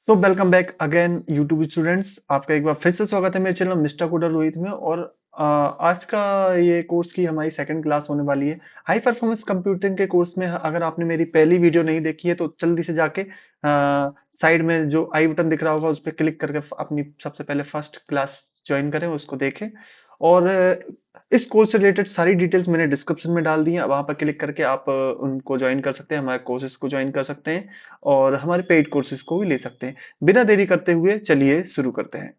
So welcome back again YouTube students. आपका एक बार फिर से स्वागत है मेरे चैनल मिस्टर कोडर रोहित में। और आज का ये कोर्स की हमारी सेकंड क्लास होने वाली है हाई परफॉर्मेंस कंप्यूटिंग के कोर्स में। अगर आपने मेरी पहली वीडियो नहीं देखी है तो जल्दी से जाके साइड में जो आई बटन दिख रहा होगा उस पर क्लिक करके अपनी सबसे पहले फर्स्ट क्लास ज्वाइन करें, उसको देखें। और इस कोर्स से रिलेटेड सारी डिटेल्स मैंने डिस्क्रिप्शन में डाल दी है, वहां पर क्लिक करके आप उनको ज्वाइन कर सकते हैं, हमारे कोर्सेज को ज्वाइन कर सकते हैं और हमारे पेड कोर्सेज को भी ले सकते हैं। बिना देरी करते हुए चलिए शुरू करते हैं।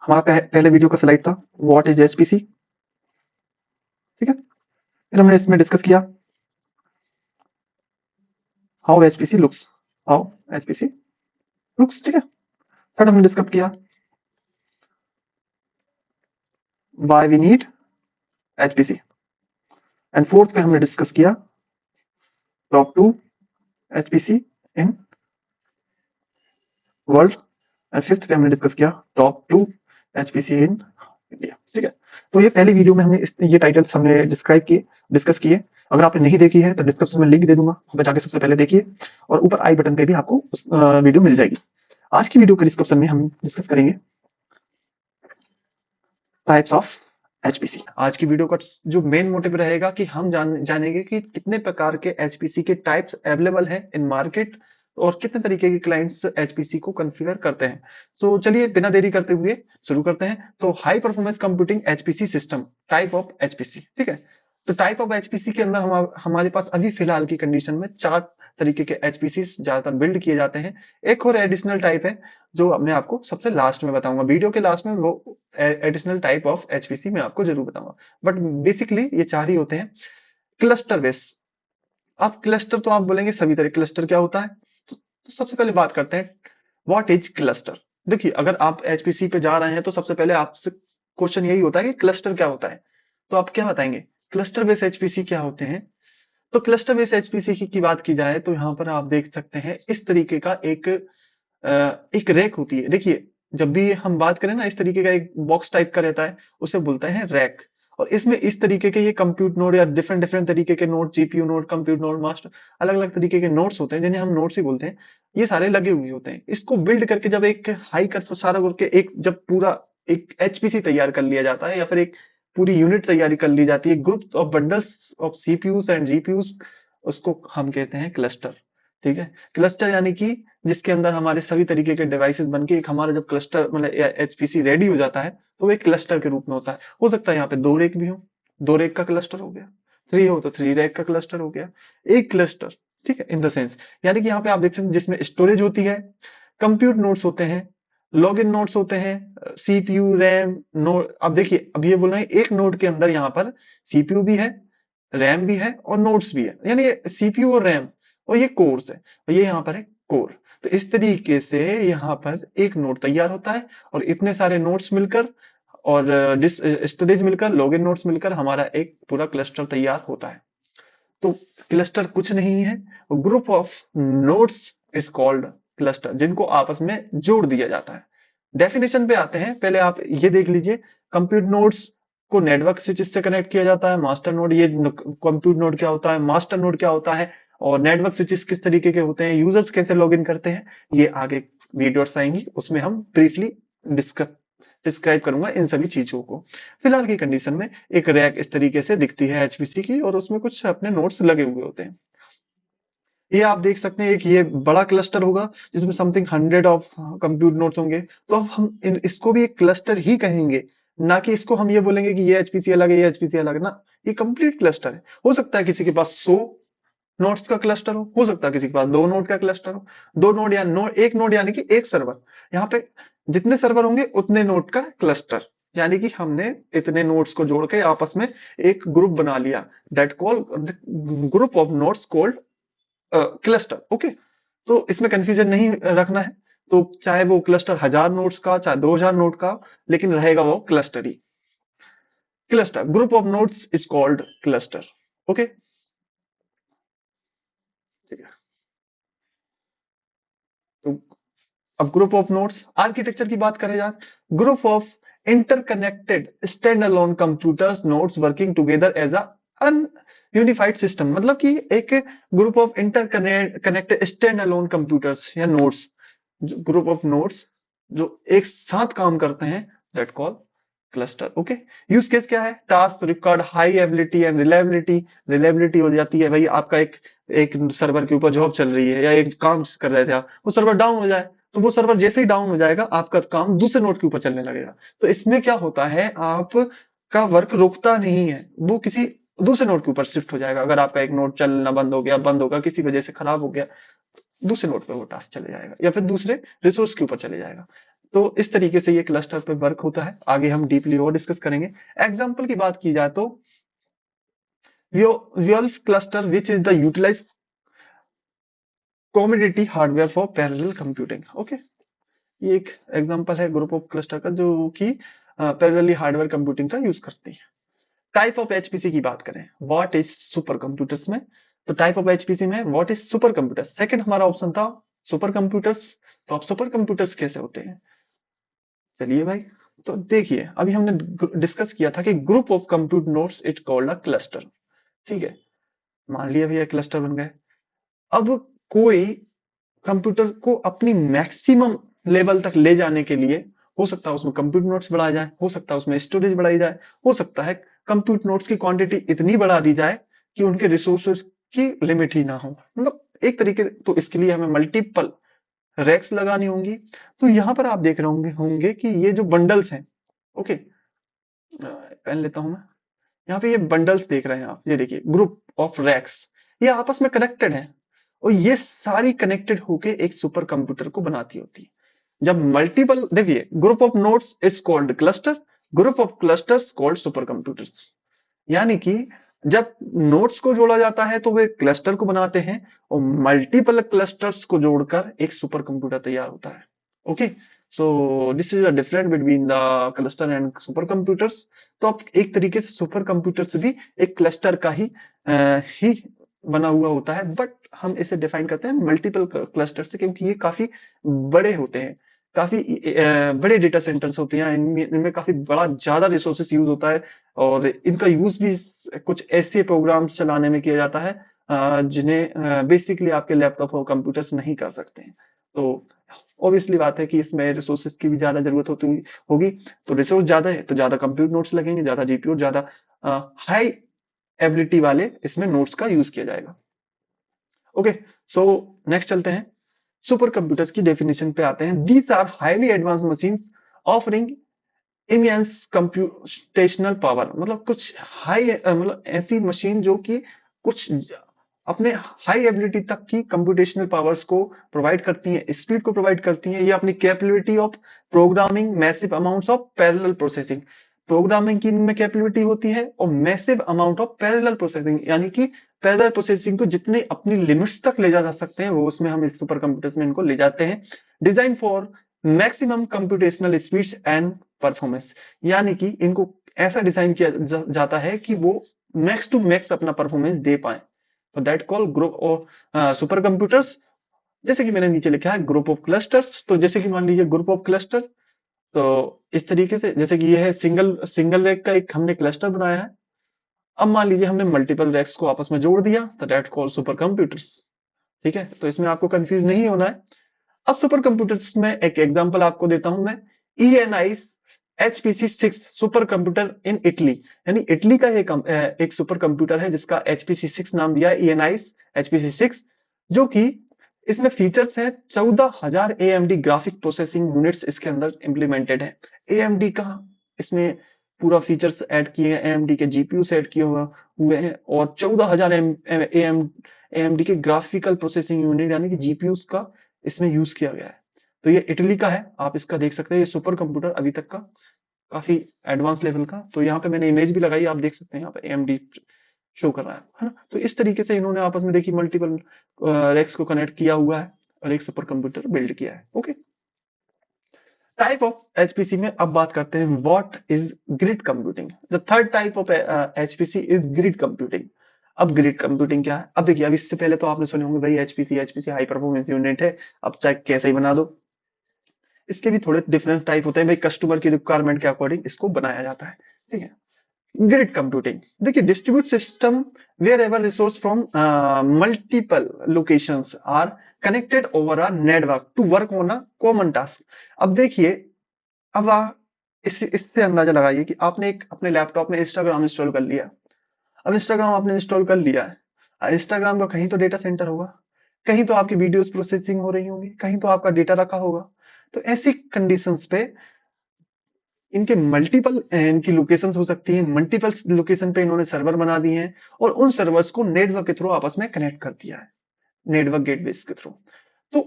हमारा पहले वीडियो का स्लाइड था व्हाट इज एचपीसी। ठीक है, फिर हमने इसमें डिस्कस किया how HPC looks, how HPC looks. ठीक है, थर्ड हमने डिस्कस किया why we need HPC. And fourth पे हमने डिस्कस किया top two HPC in world. And fifth पे हमने डिस्कस किया top two HPC in India. ठीक है, तो ये पहली वीडियो में हमने ये टाइटल्स हमने डिस्क्राइब किए, डिस्कस किए। अगर आपने नहीं देखी है तो डिस्क्रिप्शन में लिंक दे दूंगा, वहां पे जाके सबसे पहले देखिए और ऊपर आई बटन पे भी आपको वीडियो मिल जाएगी। आज की वीडियो के डिस्क्रिप्शन में हम डिस्कस करेंगे टाइप्स ऑफ एचपीसी। आज की वीडियो का जो मेन मोटिव रहेगा कि हम जानेंगे कि कितने प्रकार के एचपीसी के टाइप्स अवेलेबल हैं इन मार्केट और कितने तरीके के क्लाइंट्स एचपीसी को कॉन्फ़िगर करते हैं। सो चलिए बिना देरी करते हुए शुरू करते हैं। तो high performance computing HPC system, type of HPC. ठीक है, तो टाइप ऑफ एचपीसी के अंदर हमारे पास अभी फिलहाल की कंडीशन में चार तरीके के एचपीसी ज्यादातर बिल्ड किए जाते हैं। एक और एडिशनल टाइप है जो मैं आपको सबसे लास्ट में बताऊंगा, वीडियो के लास्ट में वो एडिशनल टाइप ऑफ एचपीसी मैं आपको जरूर बताऊंगा। बट बेसिकली ये चार ही होते हैं। Cluster base. आप क्लस्टर तो आप बोलेंगे सभी तरह क्लस्टर क्या होता है, तो सबसे पहले बात करते हैं व्हाट इज क्लस्टर। देखिए, अगर आप एचपीसी पे जा रहे हैं तो सबसे पहले आपसे क्वेश्चन यही होता है कि क्लस्टर क्या होता है। तो आप क्या बताएंगे, क्लस्टर बेस एचपीसी क्या होते हैं। तो क्लस्टर बेस एचपीसी की बात की जाए तो यहाँ पर आप देख सकते हैं इस तरीके का एक रैक होती है। देखिए, जब भी हम बात करें ना, इस तरीके का एक बॉक्स टाइप का रहता है, उसे बोलते हैं रैक। और इसमें इस तरीके के ये कंप्यूट नोड या डिफरेंट डिफरेंट तरीके के node, GPU node, compute node, master, अलग अलग तरीके के नोड्स होते हैं जिन्हें हम नोड्स ही बोलते हैं। ये सारे लगे हुए होते हैं। इसको बिल्ड करके जब एक हाई कर सारा करके एक जब पूरा एक एचपीसी तैयार कर लिया जाता है या फिर एक पूरी यूनिट तैयारी कर ली जाती है, group of bundles of CPUs and GPUs, उसको हम कहते हैं क्लस्टर। ठीक है, क्लस्टर यानी कि जिसके अंदर हमारे सभी तरीके के डिवाइसेस बनके एक हमारा जब क्लस्टर मतलब एचपीसी रेडी हो जाता है तो वो एक क्लस्टर के रूप में होता है। हो सकता है यहाँ पे दो रैक भी हो, दो रैक का क्लस्टर हो गया, थ्री हो तो थ्री रैक का क्लस्टर हो गया, एक क्लस्टर। ठीक है, इन द सेंस यानी कि यहाँ पे आप देख सकते हैं जिसमें स्टोरेज होती है, कंप्यूट नोड्स होते हैं, लॉगिन नोड्स होते हैं, सीपीयू रैम नोड। अब देखिए, अब ये बोल रहे हैं एक नोड के अंदर यहाँ पर सीपीयू भी है, रैम भी है और नोड्स भी है, यानी सीपीयू और रैम और ये कोर्स है और ये यहाँ पर है कोर। तो इस तरीके से यहाँ पर एक नोड तैयार होता है और इतने सारे नोड्स मिलकर और स्टोरेज मिलकर, लॉगिन नोड्स मिलकर हमारा एक पूरा क्लस्टर तैयार होता है। तो क्लस्टर कुछ नहीं है, group of nodes is called cluster, जिनको आपस में जोड़ दिया जाता है। डेफिनेशन पे आते हैं, पहले आप ये देख लीजिए। कंप्यूट नोड्स को नेटवर्क स्विचेस से कनेक्ट किया जाता है। मास्टर नोड, ये कंप्यूट नोड क्या होता है, मास्टर नोड क्या होता है और नेटवर्क स्विचेस किस तरीके के होते हैं, यूजर्स कैसे लॉगिन करते हैं, ये आगे वीडियोस आएंगी, उसमें हम ब्रीफली डिस्कस डिस्क्राइब करूंगा इन सभी चीजों को। फिलहाल की कंडीशन में एक रैक इस तरीके से दिखती है एचपीसी की और उसमें कुछ अपने नोट्स लगे हुए होते हैं। ये आप देख सकते हैं, एक ये बड़ा क्लस्टर होगा जिसमें समथिंग 100 ऑफ कंप्यूट नोट्स होंगे। तो अब हम इसको भी एक क्लस्टर ही कहेंगे, ना कि इसको हम ये बोलेंगे कि ये एचपीसी अलग है, ये एचपीसी अलग है ना। ये कंप्लीट क्लस्टर है। हो सकता है किसी के पास 100 नोड्स का क्लस्टर हो सकता है किसी के पास 2 नोड का क्लस्टर हो। 2 नोड या एक नोड यानी कि एक सर्वर। यहाँ पे जितने सर्वर होंगे उतने नोड का क्लस्टर, यानी कि हमने इतने नोड्स को जोड़ के आपस में एक ग्रुप बना लिया, that call group of nodes called cluster. Okay, तो इसमें कंफ्यूजन नहीं रखना है। तो चाहे वो क्लस्टर 1000 नोड्स का, चाहे 2000 नोड का, लेकिन रहेगा वो cluster he. Cluster, group of nodes is called cluster. Okay, ठीक है। तो अब ग्रुप ऑफ नोड्स आर्किटेक्चर की बात करें जाए, group of interconnected stand alone computers nodes working together as an unified system. मतलब कि एक group of interconnected stand alone computers या नोड्स ग्रुप ऑफ नोड्स जो एक साथ काम करते हैं, that call cluster. Okay, use case क्या है? Task required high ability and reliability. Reliability हो जाती है भाई, आपका एक एक सर्वर के ऊपर जॉब चल रही है या एक काम कर रहे थे आप, वो सर्वर डाउन हो जाए, तो वो सर्वर जैसे ही डाउन हो जाएगा आपका काम दूसरे नोड के ऊपर चलने लगेगा। तो इसमें क्या होता है, आपका वर्क रुकता नहीं है, वो किसी दूसरे नोड के ऊपर शिफ्ट हो जाएगा। अगर आपका एक नोड चलना बंद हो गया, बंद होगा, किसी वजह से खराब हो गया, दूसरे नोड पे वो टास्क चले जाएगा या फिर दूसरे रिसोर्स के ऊपर चले जाएगा। तो इस तरीके से ये क्लस्टर पे वर्क होता है। आगे हम डीपली और डिस्कस करेंगे। एग्जांपल की बात की जाए तो Wolf cluster which is the utilized commodity hardware for parallel computing। Okay, ये एक एग्जांपल है ग्रुप ऑफ क्लस्टर का जो कि पैरेलली हार्डवेयर कंप्यूटिंग का यूज करती है। टाइप ऑफ एचपीसी की बात करें, व्हाट इज सुपर कंप्यूटर्स में, तो टाइप ऑफ एचपीसी में what is super computer, second हमारा ऑप्शन था सुपर कंप्यूटर्स। तो अब सुपर कंप्यूटर्स कैसे होते हैं, चलिए भाई। तो देखिए, अभी हमने डिस्कस किया था कि group of compute nodes it called a cluster. ठीक है, मान लिया भैया क्लस्टर बन गए। अब कोई कंप्यूटर को अपनी मैक्सिमम लेवल तक ले जाने के लिए हो सकता है उसमें कंप्यूट नोड्स बढ़ाया जाए, हो सकता है उसमें स्टोरेज बढ़ाई जाए, हो सकता है कंप्यूट नोड्स की क्वांटिटी इतनी बढ़ा दी जाए कि उनके रिसोर्सेज की लिमिट ही ना हो। मतलब एक तरीके, तो इसके लिए हमें मल्टीपल रैक्स लगानी होंगी। तो यहां पर आप देख रहे होंगे कि ये जो बंडल्स हैं, ओके, पेन लेता हूं मैं। यहाँ पे ये बंडल्स देख रहे हैं आप, ये देखिए ग्रुप ऑफ रैक्स, ये आपस में कनेक्टेड है और ये सारी कनेक्टेड होके एक सुपर कंप्यूटर को बनाती होती है। जब मल्टीपल, देखिए group of nodes is called cluster, group of clusters called super computers. यानी कि जब नोड्स को जोड़ा जाता है तो वे क्लस्टर को बनाते हैं और मल्टीपल क्लस्टर्स को जोड़कर एक सुपर कंप्यूटर तैयार होता है। Okay, so this is a different between the cluster and super computers. तो अब एक तरीके से सुपर कंप्यूटर्स भी एक क्लस्टर का ही बना हुआ होता है, बट हम इसे डिफाइन करते हैं मल्टीपल क्लस्टर से, क्योंकि ये काफी बड़े होते हैं, काफी बड़े डेटा सेंटर्स होते हैं, इनमें काफी बड़ा ज्यादा रिसोर्सेस यूज होता है और इनका यूज भी कुछ ऐसे प्रोग्राम्स चलाने में किया जाता है जिन्हें बेसिकली आपके लैपटॉप और कंप्यूटर्स नहीं कर सकते हैं। तो ऑब्वियसली बात है कि इसमें रिसोर्सेज की भी ज्यादा जरूरत होगी। तो रिसोर्स ज्यादा है तो ज्यादा कंप्यूट नोड्स लगेंगे, ज्यादा जीपीयू, ज्यादा हाई एबिलिटी वाले इसमें नोड्स का यूज किया जाएगा। ओके, सो नेक्स्ट चलते हैं, सुपर कंप्यूटर्स की डेफिनेशन पे आते हैं। These are highly advance machines offering immense computational power. मतलब कुछ हाई, मतलब ऐसी मशीन जो कि कुछ अपने हाई एबिलिटी तक की कंप्यूटेशनल पावर्स को प्रोवाइड करती हैं, स्पीड को प्रोवाइड करती हैं। ये अपनी capability of programming massive amounts of parallel processing, programming की इनमें कैपेबिलिटी होती है और massive amount of parallel processing, यानी कि पैरेलल प्रोसेसिंग को जितने अपनी लिमिट्स तक ले जा सकते हैं वो उसमें हम इस सुपर कंप्यूटर्स में इनको ले जाते हैं। Design for maximum computational speeds and performance, यानी कि इनको ऐसा डिजाइन किया जाता है कि वो मैक्स टू मैक्स अपना परफॉर्मेंस दे पाए। तो that call group of super computers. जैसे कि मैंने नीचे लिखा है ग्रुप ऑफ क्लस्टर्स, तो जैसे कि मान लीजिए ग्रुप ऑफ क्लस्टर, तो इस तरीके से जैसे कि ये है सिंगल सिंगल रैक का एक हमने क्लस्टर बनाया है। अब मान लीजिए हमने मल्टीपल रैक्स को आपस में जोड़ दिया, तो दैट कॉल सुपर कंप्यूटर्स। ठीक है, तो इसमें आपको कंफ्यूज नहीं होना है। अब सुपर कंप्यूटर्स में एक एग्जांपल आपको देता हूं मैं, ENI HPC6 super computer in Italy. यानी इटली का एक सुपर कंप्यूटर है जिसका HPC6 नाम दिया है, ENI HPC6, जो कि इसमें फीचर्स है 14,000 AMD ग्राफिक प्रोसेसिंग यूनिट्स इसके अंदर इंप्लीमेंटेड है। AMD का इसमें पूरा फीचर्स ऐड किए हैं, AMD के जीपीयू ऐड किए हुए हैं और 14,000 AMD के ग्राफिकल प्रोसेसिंग यूनिट यानी कि जीपीयूज का इसमें यूज किया गया है। तो ये इटली का है, आप इसका देख सकते हैं, ये सुपर कंप्यूटर अभी तक का काफी एडवांस लेवल का। तो यहाँ पे मैंने इमेज भी लगाई, आप देख सकते हैं यहाँ पे AMD शो कर रहा है ना। तो इस तरीके से इन्होंने आपस में देखिए मल्टीपल रैक्स को कनेक्ट किया हुआ है और एक सुपर कंप्यूटर बिल्ड किया है। ओके, टाइप ऑफ एचपीसी में अब बात करते हैं what is grid computing. The third type of HPC is grid computing. अब ग्रिड कंप्यूटिंग क्या है? अब देखिए, अब इससे पहले तो आपने सुने होंगे भाई एचपीसी हाई परफॉर्मेंस यूनिट है, अब चाहे कैसे ही बना दो। इसके भी थोड़े डिफरेंट टाइप होते हैं भाई, कस्टमर की रिक्वायरमेंट के अकॉर्डिंग इसको बनाया जाता है। ठीक है, ग्रिड कंप्यूटिंग, देखिए distribute system wherever resource from multiple locations are connected over a network to work on a common task. अब देखिए, अब इससे अंदाजा लगाइए कि आपने एक अपने लैपटॉप में इंस्टाग्राम इंस्टॉल कर लिया। अब इंस्टाग्राम आपने इंस्टॉल कर लिया है, इंस्टाग्राम का कहीं तो डेटा सेंटर होगा, कहीं तो आपकी वीडियोस प्रोसेसिंग हो रही होंगी, कहीं तो आपका डेटा रखा होगा। तो ऐसी कंडीशंस पे इनके मल्टीपल इनकी लोकेशंस हो सकती हैं, मल्टीपल लोकेशन पे इन्होंने सर्वर बना दिए हैं और उन सर्वर्स को नेटवर्क के थ्रू आपस में कनेक्ट कर दिया है, नेटवर्क गेटवेज के थ्रू। तो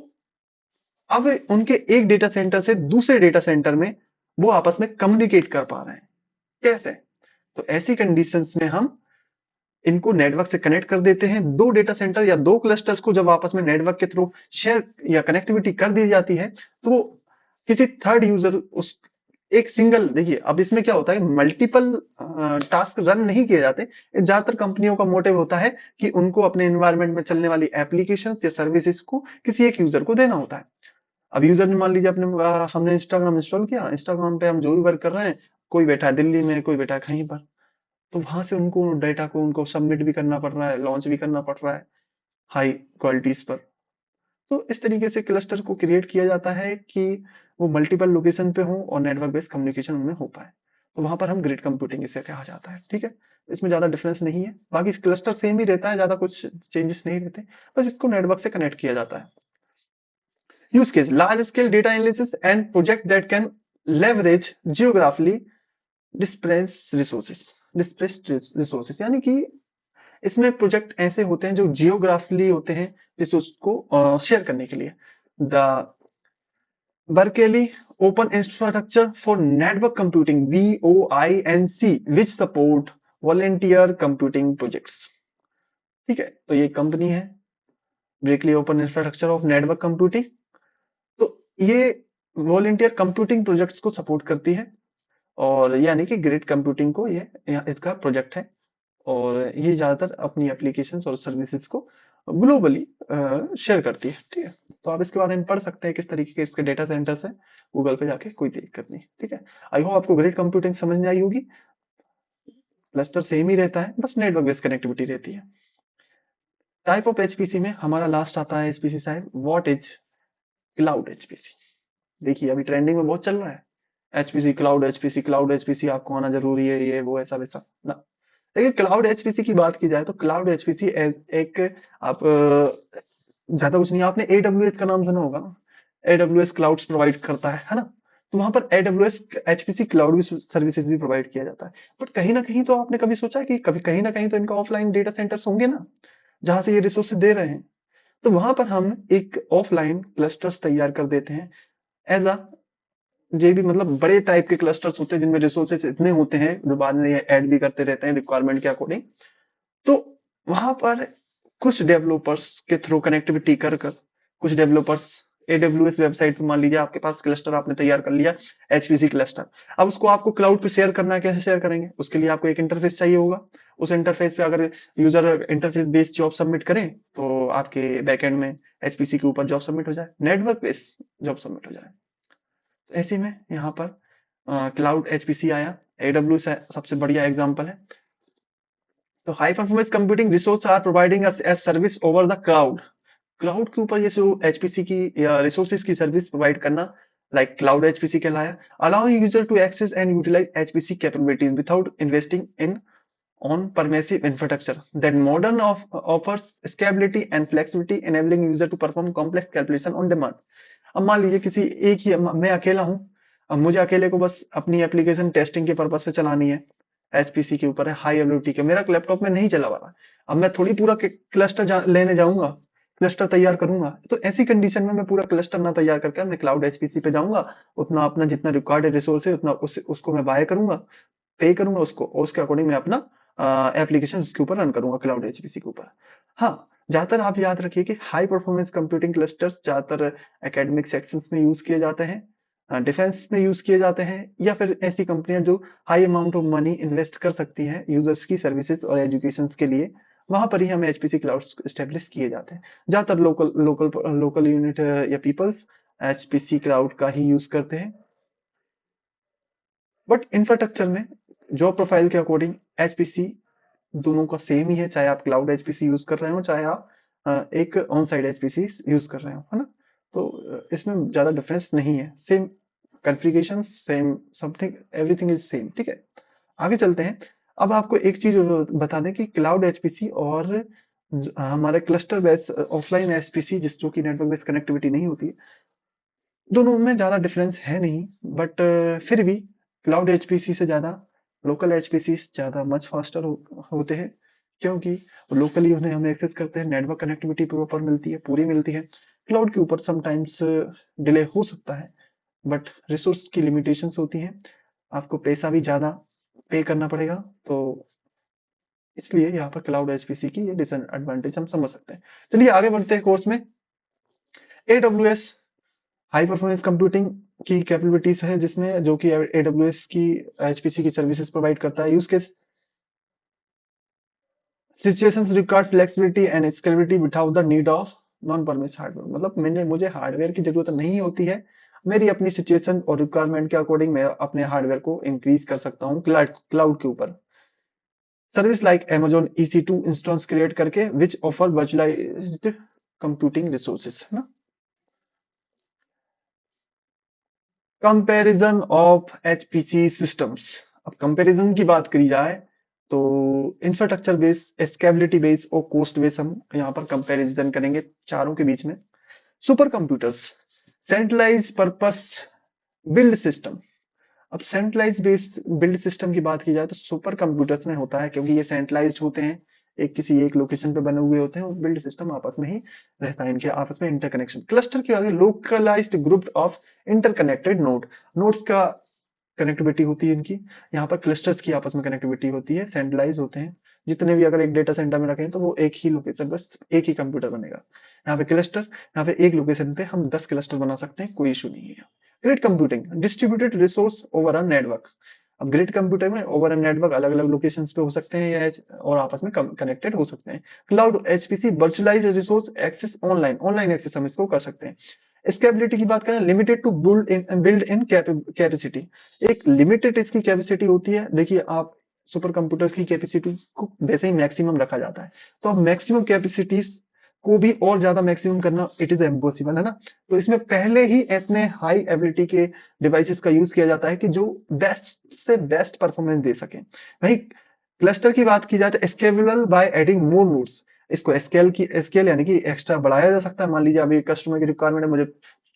अब उनके एक डेटा सेंटर से दूसरे डेटा सेंटर में वो आपस में कम्युनिकेट कर पा रहे हैं। कैसे? तो ऐसी कंडीशंस में हम इनको नेटवर्क से कनेक्ट कर देते हैं। दो डेटा सेंटर या दो क्लस्टर्स को जब आपस में नेटवर्क के थ्रू शेयर या कनेक्टिविटी कर दी जाती है, तो वो किसी थर्ड यूजर उस एक सिंगल, देखिए अब इसमें क्या होता है, मल्टीपल टास्क रन नहीं किए जाते। ज्यादातर कंपनियों का मोटिव होता है कि उनको अपने एनवायरनमेंट में चलने वाली एप्लीकेशंस या सर्विसेज को किसी एक यूजर को देना होता है। अब यूजर ने मान लीजिए अपने हमने इंस्टाग्राम इंस्टॉल किया, इंस्टाग्राम पे हम जो भी वर्क कर रहे हैं, कोई बैठा है दिल्ली में, कोई बैठा है कहीं पर, तो वहां से उनको डेटा को उनको सबमिट भी करना पड़ रहा है, लॉन्च भी करना पड़ रहा है हाई क्वालिटीज पर। तो इस तरीके से क्लस्टर को क्रिएट किया जाता है कि वो मल्टीपल लोकेशन पे हो और नेटवर्क बेस्ड कम्युनिकेशन उनमें हो पाए। तो वहां पर हम ग्रिड कंप्यूटिंग इसे कहा जाता है। ठीक है, इसमें ज्यादा डिफरेंस नहीं है, बाकी क्लस्टर सेम ही रहता है, ज्यादा कुछ चेंजेस नहीं रहते, बस इसको नेटवर्क से कनेक्ट किया जाता है। Use case large scale data analysis and project that can leverage geographically dispersed resources, यानी कि इसमें प्रोजेक्ट ऐसे होते हैं जो जियोग्राफिकली होते हैं, रिसोर्स को शेयर करने के लिए। The Berkeley Open Infrastructure for Network Computing BOINC which support volunteer computing projects. ठीक है, तो ये कंपनी है Berkeley Open Infrastructure of Network Computing. तो ये वॉलेंटियर कंप्यूटिंग प्रोजेक्ट्स को सपोर्ट करती है, और यानी कि ग्रिड कंप्यूटिंग को ये इसका प्रोजेक्ट है, और ये ज्यादातर अपनी एप्लीकेशंस और सर्विसेज को ग्लोबली शेयर करती है। ठीक है, तो आप इसके बारे में पढ़ सकते हैं किस तरीके के इसके डेटा सेंटर्स हैं, गूगल पे जाके, कोई दिक्कत नहीं। ठीक है, आई होप आपको ग्रिड कंप्यूटिंग समझ में आई होगी। क्लस्टर सेम ही रहता है, बस नेटवर्क बेस्ड कनेक्टिविटी रहती है। टाइप ऑफ एचपीसी में हमारा लास्ट आता है एचपीसी साहब, व्हाट इज क्लाउड एचपीसी। देखिए अभी ट्रेंडिंग में बहुत चल रहा है एचपीसी, क्लाउड एचपीसी आपको आना जरूरी है, ये वो ऐसा वैसा ना। देखिए क्लाउड एचपीसी की बात की जाए तो क्लाउड एचपीसी एक आप ज्यादा कुछ नहीं, आपने एडब्ल्यूएस का नाम सुना होगा ना, एडब्ल्यूएस क्लाउड्स प्रोवाइड करता है ना। तो वहां पर एडब्ल्यूएस एचपीसी क्लाउड सर्विसेज भी प्रोवाइड किया जाता है। बट कहीं ना कहीं तो आपने कभी सोचा है कि कभी कहीं ना कहीं तो इनका ऑफलाइन डेटा सेंटर्स होंगे ना, जहां से ये रिसोर्स दे रहे हैं। तो वहां पर हम एक ऑफलाइन क्लस्टर्स तैयार कर देते हैं एज अ, ये भी मतलब बड़े टाइप के क्लस्टर्स होते हैं जिनमें रिसोर्सेस इतने होते हैं, जो बाद में ये ऐड भी करते रहते हैं रिक्वायरमेंट के अकॉर्डिंग। तो वहां पर कुछ डेवलपर्स के थ्रू कनेक्टिविटी कर कर कुछ डेवलपर्स एडब्ल्यूएस वेबसाइट पे मान लीजिए आपके पास क्लस्टर आपने तैयार कर लिया, एचपीसी क्लस्टर। अब उसको आपको क्लाउड पे शेयर करना है, कैसे शेयर करेंगे? उसके लिए आपको एक इंटरफेस चाहिए होगा। उस इंटरफेस पे अगर user interface based job submit करें तो आपके बैकएंड में एचपीसी के ऊपर जॉब सबमिट हो जाए, नेटवर्क बेस्ड जॉब सबमिट हो जाए। तो ऐसे में यहाँ पर क्लाउड एचपीसी आया, एडब्ल्यूएस सबसे बढ़िया एग्जांपल है। तो high performance computing resource are providing as service over the cloud. Cloud के ऊपर ये जो एचपीसी की रिसोर्सेज की सर्विस प्रोवाइड करना, लाइक क्लाउड एचपीसी कहलाया, allowing user to access and utilize HPC capabilities without investing in on pervasive infrastructure that modern offers scalability and flexibility enabling user to perform complex calculation on demand। अब मान लीजिए किसी एक ही मैं अकेला हूं, अब मुझे अकेले को बस अपनी एप्लीकेशन टेस्टिंग के पर्पस पे चलानी है, एचपीसी के ऊपर है, हाई एबिलिटी के, मेरा लैपटॉप में नहीं चला हुआ। अब मैं थोड़ी पूरा क्लस्टर लेने जाऊंगा, क्लस्टर तैयार करूंगा, तो ऐसी कंडीशन में मैं पूरा क्लस्टर ना तैयार करके मैं क्लाउड एचपीसी पे जाऊंगा, उतना अपना जितना रिक्वायर्ड रिसोर्स है उतना उसको मैं बाय करूंगा, पे करूंगा उसको, और उसके अकॉर्डिंग मैं अपना एप्लीकेशन उसके ऊपर रन करूंगा क्लाउड एचपीसी के ऊपर। हाँ, ज्यादातर आप याद रखिए कि हाई परफॉर्मेंस कंप्यूटिंग क्लस्टर्स ज्यादातर एकेडमिक सेक्शंस में यूज किए जाते हैं, डिफेंस में यूज किए जाते हैं, या फिर ऐसी कंपनियां जो high amount of money invest कर सकती हैं यूजर्स की सर्विसेज और एजुकेशन के लिए, वहां पर ही हमें एचपीसी क्लाउड स्टेब्लिश किए जाते हैं। ज्यादातर लोकल लोकल लोकल यूनिट या पीपल्स एचपीसी क्लाउड का ही यूज करते हैं। बट इंफ्रास्ट्रक्चर में जॉब प्रोफाइल के अकॉर्डिंग एचपीसी दोनों का सेम ही है, चाहे आप क्लाउड एचपीसी यूज कर रहे हो, चाहे आप एक ऑन साइट एचपीसी यूज कर रहे हो, है ना। तो इसमें ज्यादा डिफरेंस नहीं है, same configuration, same something, everything is same, ठीक है। आगे चलते हैं। अब आपको एक चीज बता दें कि क्लाउड एचपीसी और हमारे क्लस्टर बेस्ड ऑफलाइन एचपीसी जिस जो कि नेटवर्क बेस्ड कनेक्टिविटी नहीं होती है, दोनों में ज्यादा डिफरेंस है नहीं, बट फिर भी क्लाउड एचपीसी से ज्यादा लोकल एचपीसी ज्यादा मच फास्टर होते हैं, क्योंकि लोकली उन्हें हम एक्सेस करते हैं, नेटवर्क कनेक्टिविटी प्रॉपर मिलती है, पूरी मिलती है। क्लाउड के ऊपर समटाइम्स डिले हो सकता है, बट रिसोर्स की लिमिटेशंस होती हैं, आपको पैसा भी ज्यादा पे करना पड़ेगा, तो इसलिए यहाँ पर क्लाउड एचपीसी की ये डिसएडवांटेज हम समझ सकते हैं। चलिए आगे बढ़ते हैं कोर्स में। AWS हाई परफॉर्मेंस कंप्यूटिंग की कैपेबिलिटीज है, जिसमें जो कि AWS की एचपीसी की सर्विसेज प्रोवाइड करता है। Use case situations required flexibility and scalability without the need of non premise hardware, मतलब मुझे हार्डवेयर की जरूरत नहीं होती है, मेरी अपनी सिचुएशन और रिक्वायरमेंट के अकॉर्डिंग मैं अपने हार्डवेयर को इंक्रीज कर सकता हूँ क्लाउड के ऊपर। Service like Amazon EC2 instance create करके which offer virtualised computing resources, है ना। Comparison of HPC systems. अब कंपैरिजन की बात करी जाए तो इंफ्रास्ट्रक्चर बेस, स्केलेबिलिटी बेस और कॉस्ट बेस हम यहाँ पर कंपैरिजन करेंगे चारों के बीच में। Super computers, centralise purpose build system. अब सेंट्रलाइज बेस बिल्ड सिस्टम की बात की जाए तो सुपर कंप्यूटर्स में होता है, क्योंकि ये सेंट्रलाइज्ड होते हैं, एक किसी एक लोकेशन पे बने हुए होते हैं, और बिल्ड सिस्टम आपस में ही रहता है, इनके आपस में इंटरकनेक्शन। क्लस्टर की बात localized group of interconnected nodes का कनेक्टिविटी होती है इनकी। यहाँ पर क्लस्टर्स की आपस में कनेक्टिविटी होती है, सेंट्रलाइज होते हैं, जितने भी अगर एक डेटा सेंटर में रखें तो वो एक ही लोकेशन पर एक ही कंप्यूटर बनेगा। यहाँ पे क्लस्टर, यहाँ पे एक लोकेशन पे हम 10 क्लस्टर बना सकते हैं, कोई इशू नहीं है। Grid computing, distributed resource over a network. अब ग्रिड कंप्यूटर में ओवर अ नेटवर्क अलग अलग लोकेशंस पे हो सकते हैं या और आपस में कनेक्टेड हो सकते हैं। Cloud HPC, virtualized resource access, online access हम इसको कर सकते हैं। स्केलेबिलिटी की बात करें, limited to build in capacity, एक लिमिटेड इसकी कैपेसिटी होती है। देखिए आप सुपर कंप्यूटर्स की कैपेसिटी को वैसे ही मैक्सिमम रखा जाता है, तो अब मैक्सिमम कैपेसिटीज को भी और ज्यादा मैक्सिमम करना इट इज इम्पॉसिबल, है ना। तो इसमें पहले ही इतने हाई एबिलिटी के डिवाइसेस का यूज किया जाता है कि जो बेस्ट से बेस्ट परफॉर्मेंस दे सके। वही क्लस्टर की बात की जाए तो scalable by adding more nodes, इसको स्केल यानी कि एक्स्ट्रा बढ़ाया जा सकता है। मान लीजिए अभी कस्टमर की रिक्वायरमेंट है, मुझे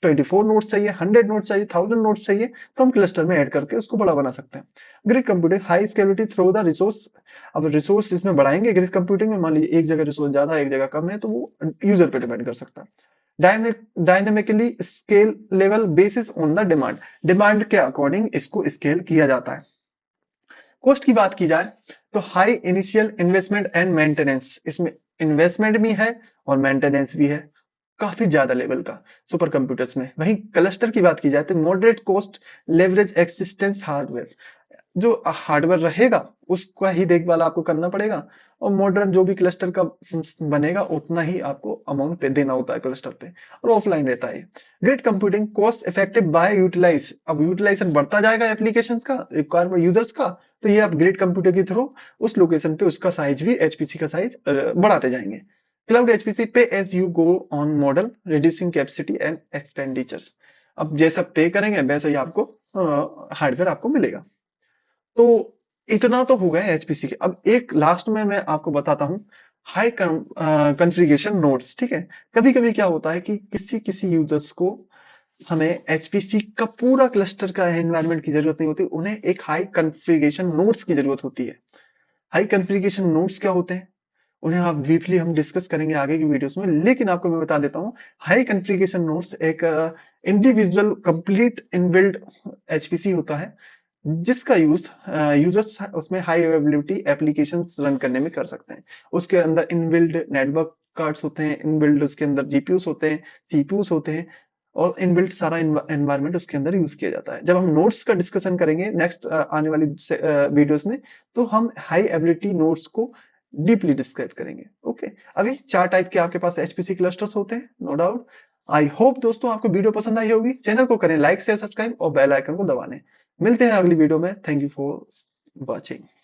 24 नोट्स चाहिए, 100 नोट्स चाहिए, 1000 नोट्स चाहिए, तो हम क्लस्टर में ऐड करके उसको बड़ा बना सकते हैं। Grid computing, high scalability through the resource. अब रिसोर्स इसमें बढ़ाएंगे ग्रिड कंप्यूटिंग में, मान लीजिए एक जगह रिसोर्स ज्यादा एक जगह कम है, तो वो यूजर पे डिपेंड कर सकता है। Dynamically scale level basis on the demand के अकॉर्डिंग इसको स्केल किया जाता है। कॉस्ट की बात की जाए तो high initial investment and maintenance, इसमें इन्वेस्टमेंट भी है और मेंटेनेंस भी है, काफी ज्यादा लेवल का सुपर कंप्यूटर्स में। वहीं क्लस्टर की बात की जाए तो moderate cost, leverage existence hardware, जो हार्डवेयर रहेगा उसका ही देखभाल आपको करना पड़ेगा, और मॉडर्न जो भी क्लस्टर का बनेगा उतना ही आपको अमाउंट पे देना होता है क्लस्टर पे, और ऑफलाइन रहता है। Grid computing cost effective by utilize, अब यूटिलाइजेशन बढ़ता जाएगा एप्लीकेशंस का, रिक्वायरमेंट यूजर्स का, तो ये आप ग्रिड कंप्यूटर के थ्रू उस लोकेशन पे उसका साइज भी एचपीसी का साइज बढ़ाते जाएंगे। Cloud HPC pay as you go on model, reducing capacity and expenditures, अब जैसा पे करेंगे वैसे ही आपको हार्डवेयर आपको मिलेगा। तो इतना तो हो गया एचपीसी के। अब एक लास्ट में मैं आपको बताता हूँ हाई कॉन्फ़िगरेशन नोड्स, ठीक है। कभी कभी क्या होता है कि किसी किसी यूजर्स को हमें एचपीसी का पूरा क्लस्टर का एनवायरनमेंट की जरूरत नहीं होती, उन्हें एक हाई कॉन्फ़िगरेशन नोड्स की जरूरत होती है। हाई कॉन्फ़िगरेशन नोड्स क्या होते हैं, उन्हें आप ब्रीफली हम डिस्कस करेंगे आगे की वीडियोस में, लेकिन आपको मैं बता देता हूँ। हाई कॉन्फ़िगरेशन नोड्स एक इंडिविजुअल कंप्लीट इनबिल्ड एचपीसी होता है, जिसका यूज यूजर्स उसमें हाई अवेलेबिलिटी एप्लीकेशंस रन करने में कर सकते हैं। उसके अंदर इनबिल्ड नेटवर्क कार्ड्स होते हैं, इनबिल्ड उसके अंदर जीपीयूस होते हैं, सीपीयूस होते हैं, और इनबिल्ट सारा एनवायरनमेंट उसके अंदर यूज किया जाता है। जब हम नोड्स का डिस्कशन करेंगे नेक्स्ट आने वाली वीडियोस में, तो हम हाई एबिलिटी नोड्स को डीपली डिस्क्राइब करेंगे। ओके, अभी 4 टाइप के आपके पास एचपीसी क्लस्टर्स होते हैं, नो डाउट। आई होप दोस्तों आपको वीडियो पसंद आई होगी। चैनल को करें लाइक शेयर सब्सक्राइब और बेल आइकन को दबाने। मिलते हैं अगली वीडियो में। Thank you for watching.